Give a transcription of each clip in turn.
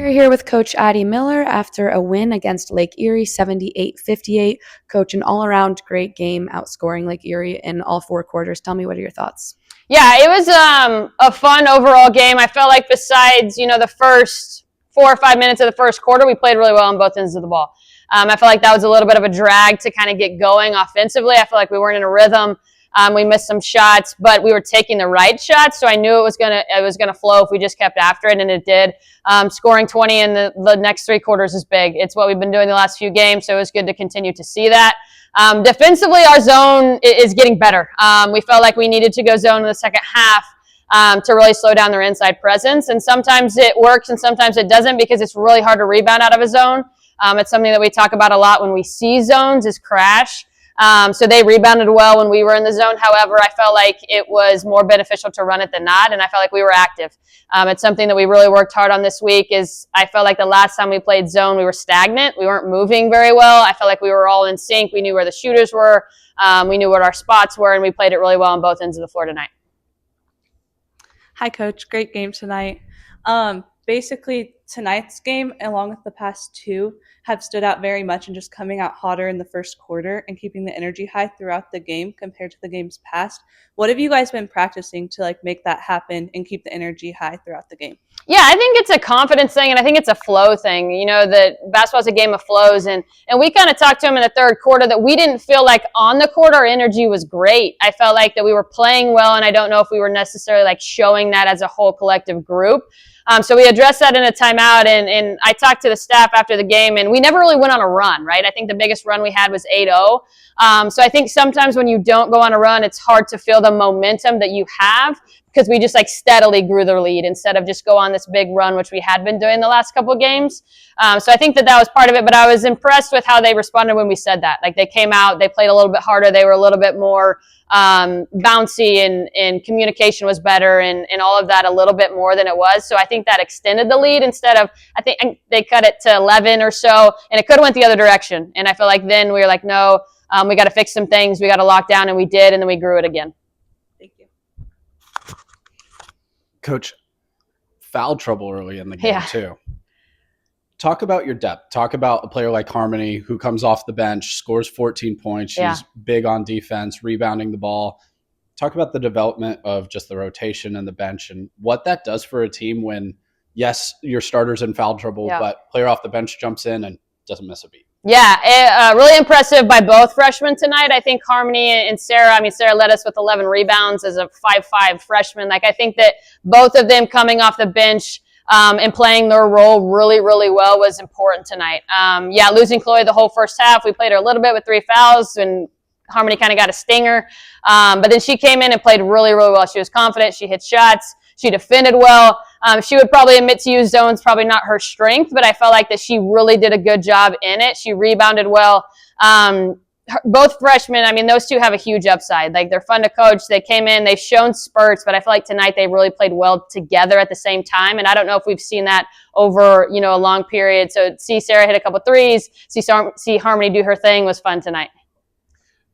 We're here with Coach Addy Miller after a win against Lake Erie, 78-58. Coach, an all-around great game, outscoring Lake Erie in all four quarters. Tell me, what are your thoughts? Yeah, it was a fun overall game. I felt like besides, the first 4 or 5 minutes of the first quarter, we played really well on both ends of the ball. I felt like that was a little bit of a drag to kind of get going offensively. I felt like we weren't in a rhythm. We missed some shots, but we were taking the right shots, so I knew it was gonna flow if we just kept after it, and it did. Scoring 20 in the next 3 quarters is big. It's what we've been doing the last few games, so it was good to continue to see that. Defensively, our zone is getting better. We felt like we needed to go zone in the second half to really slow down their inside presence, and sometimes it works and sometimes it doesn't because it's really hard to rebound out of a zone. It's something that we talk about a lot when we see zones is crash. So they rebounded well when we were in the zone. However, I felt like it was more beneficial to run it than not, and I felt like we were active. It's something that we really worked hard on this week. I felt like the last time we played zone, we were stagnant. We weren't moving very well. I felt like we were all in sync. We knew where the shooters were. We knew what our spots were, and we played it really well on both ends of the floor tonight. Hi, Coach. Great game tonight. Basically, tonight's game, along with the past two, have stood out very much in just coming out hotter in the first quarter and keeping the energy high throughout the game compared to the games past. What have you guys been practicing to make that happen and keep the energy high throughout the game? Yeah, I think it's a confidence thing, and I think it's a flow thing. That basketball's a game of flows, and we kind of talked to him in the third quarter that we didn't feel like on the court our energy was great. I felt like that we were playing well, and I don't know if we were necessarily showing that as a whole collective group. So we addressed that in a timeout, and I talked to the staff after the game, and we never really went on a run, right? I think the biggest run we had was 8-0. So I think sometimes when you don't go on a run, it's hard to feel the momentum that you have because we just steadily grew the lead instead of just go on this big run, which we had been doing the last couple of games. So I think that was part of it, but I was impressed with how they responded when we said that. They came out, they played a little bit harder, they were a little bit more bouncy, and communication was better, and all of that a little bit more than it was. So I think that extended the lead instead of, I think they cut it to 11 or so, and it could have went the other direction. And I feel like then we were like, no, we got to fix some things, we got to lock down, and we did, and then we grew it again. Thank you. Coach, foul trouble early in the game too. Talk about your depth. Talk about a player like Harmony who comes off the bench, scores 14 points. She's big on defense, rebounding the ball. Talk about the development of just the rotation and the bench and what that does for a team when, yes, your starter's in foul trouble, but player off the bench jumps in and doesn't miss a beat. Yeah, really impressive by both freshmen tonight. I think Harmony and Sarah, Sarah led us with 11 rebounds as a 5'5" freshman. I think that both of them coming off the bench and playing their role really, really well was important tonight. Losing Chloe the whole first half, we played her a little bit with 3 fouls, and Harmony kind of got a stinger. But then she came in and played really, really well. She was confident. She hit shots. She defended well. She would probably admit to you zone's probably not her strength, but I felt like that she really did a good job in it. She rebounded well. Both freshmen, those two have a huge upside. They're fun to coach. They came in, they've shown spurts, but I feel like tonight they really played well together at the same time. And I don't know if we've seen that over, a long period. So see Sarah hit a couple threes, see Harmony do her thing was fun tonight.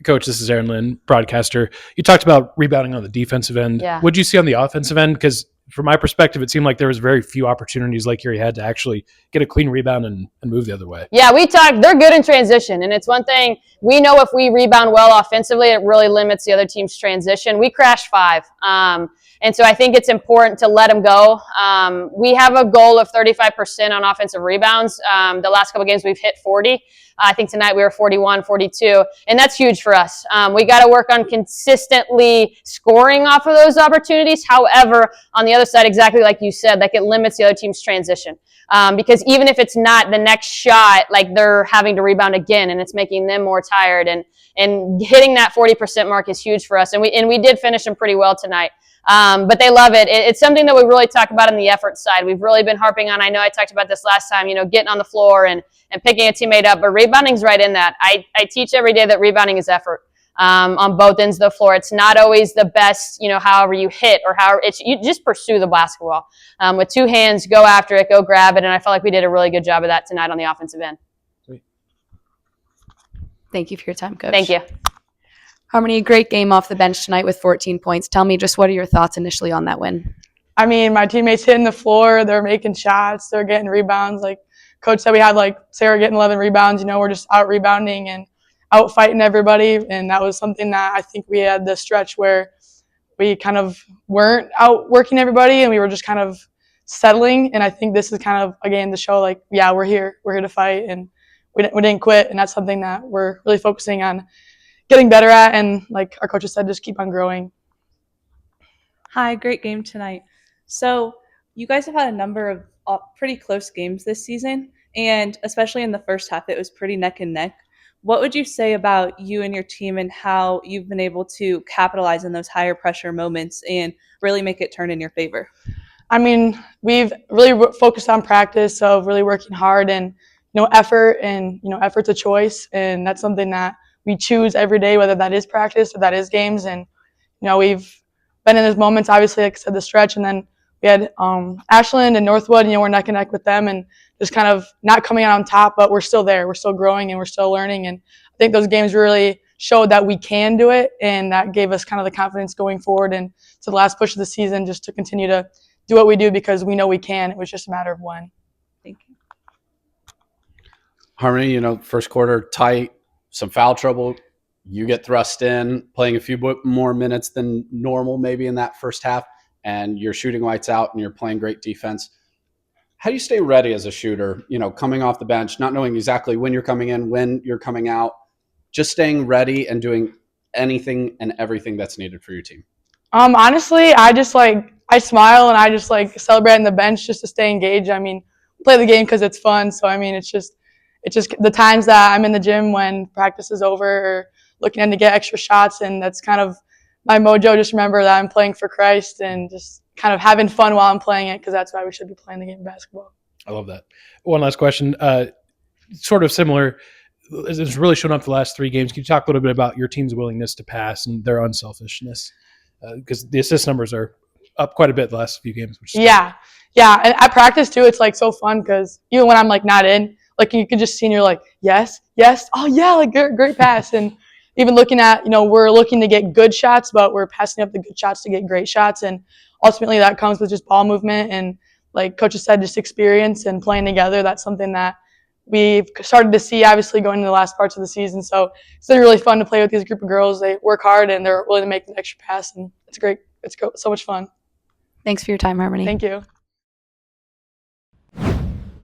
Coach, this is Aaron Lynn, broadcaster. You talked about rebounding on the defensive end. Yeah. What did you see on the offensive end? Because from my perspective, it seemed like there was very few opportunities Lake Erie had to actually get a clean rebound and move the other way. Yeah, they're good in transition. And it's one thing, we know if we rebound well offensively, it really limits the other team's transition. We crashed 5. And so I think it's important to let them go. We have a goal of 35% on offensive rebounds. The last couple of games we've hit 40. I think tonight we were 41, 42, and that's huge for us. We got to work on consistently scoring off of those opportunities. However, on the other side, exactly like you said, it limits the other team's transition. Because even if it's not the next shot, they're having to rebound again, and it's making them more tired. And hitting that 40% mark is huge for us. And we did finish them pretty well tonight. But they love it. It's something that we really talk about on the effort side. We've really been harping on, I know I talked about this last time, getting on the floor and picking a teammate up, but rebounding's right in that. I teach every day that rebounding is effort on both ends of the floor. It's not always the best, however you hit or you just pursue the basketball. With 2 hands, go after it, go grab it, and I felt like we did a really good job of that tonight on the offensive end. Sweet. Thank you for your time, Coach. Thank you. Harmony, great game off the bench tonight with 14 points. Tell me just what are your thoughts initially on that win? I mean, my teammates hitting the floor, they're making shots, they're getting rebounds. Like Coach said, we had like Sarah getting 11 rebounds. We're just out rebounding and out fighting everybody, and that was something that I think we had this stretch where we kind of weren't out working everybody, and we were just kind of settling. And I think this is kind of again to show like, yeah, we're here to fight, and we didn't quit, and that's something that we're really focusing on getting better at, and like our coaches said, just keep on growing. Hi, great game tonight. So you guys have had a number of pretty close games this season, and especially in the first half, it was pretty neck and neck. What would you say about you and your team and how you've been able to capitalize on those higher pressure moments and really make it turn in your favor? I mean, we've really focused on practice, so really working hard and effort, and effort's a choice, and that's something that we choose every day, whether that is practice or that is games. And we've been in those moments, obviously, like I said, the stretch, and then we had Ashland and Northwood. We're neck and neck with them, and just kind of not coming out on top, but we're still there. We're still growing, and we're still learning. And I think those games really showed that we can do it, and that gave us kind of the confidence going forward and to the last push of the season, just to continue to do what we do because we know we can. It was just a matter of when. Thank you. Harmony, first quarter tight, some foul trouble. You get thrust in, playing a few more minutes than normal maybe in that first half, and you're shooting lights out and you're playing great defense. How do you stay ready as a shooter, coming off the bench, not knowing exactly when you're coming in, when you're coming out, just staying ready and doing anything and everything that's needed for your team? Honestly, I smile and I just celebrate on the bench just to stay engaged. I mean, play the game because it's fun. So, I mean, it's just the times that I'm in the gym when practice is over or looking in to get extra shots, and that's kind of my mojo. Just remember that I'm playing for Christ and just kind of having fun while I'm playing it, because that's why we should be playing the game of basketball. I love that. One last question, sort of similar. It's really shown up the last 3 games. Can you talk a little bit about your team's willingness to pass and their unselfishness? Because the assist numbers are up quite a bit the last few games. Which is yeah. And at practice too, it's so fun because even when I'm not in, you can just see and you're like, yes, oh yeah, great pass. And even looking at, we're looking to get good shots, but we're passing up the good shots to get great shots. And ultimately that comes with just ball movement and, like Coach has said, just experience and playing together. That's something that we've started to see, obviously, going into the last parts of the season. So it's been really fun to play with these group of girls. They work hard and they're willing to make an extra pass, and it's great. It's so much fun. Thanks for your time, Harmony. Thank you.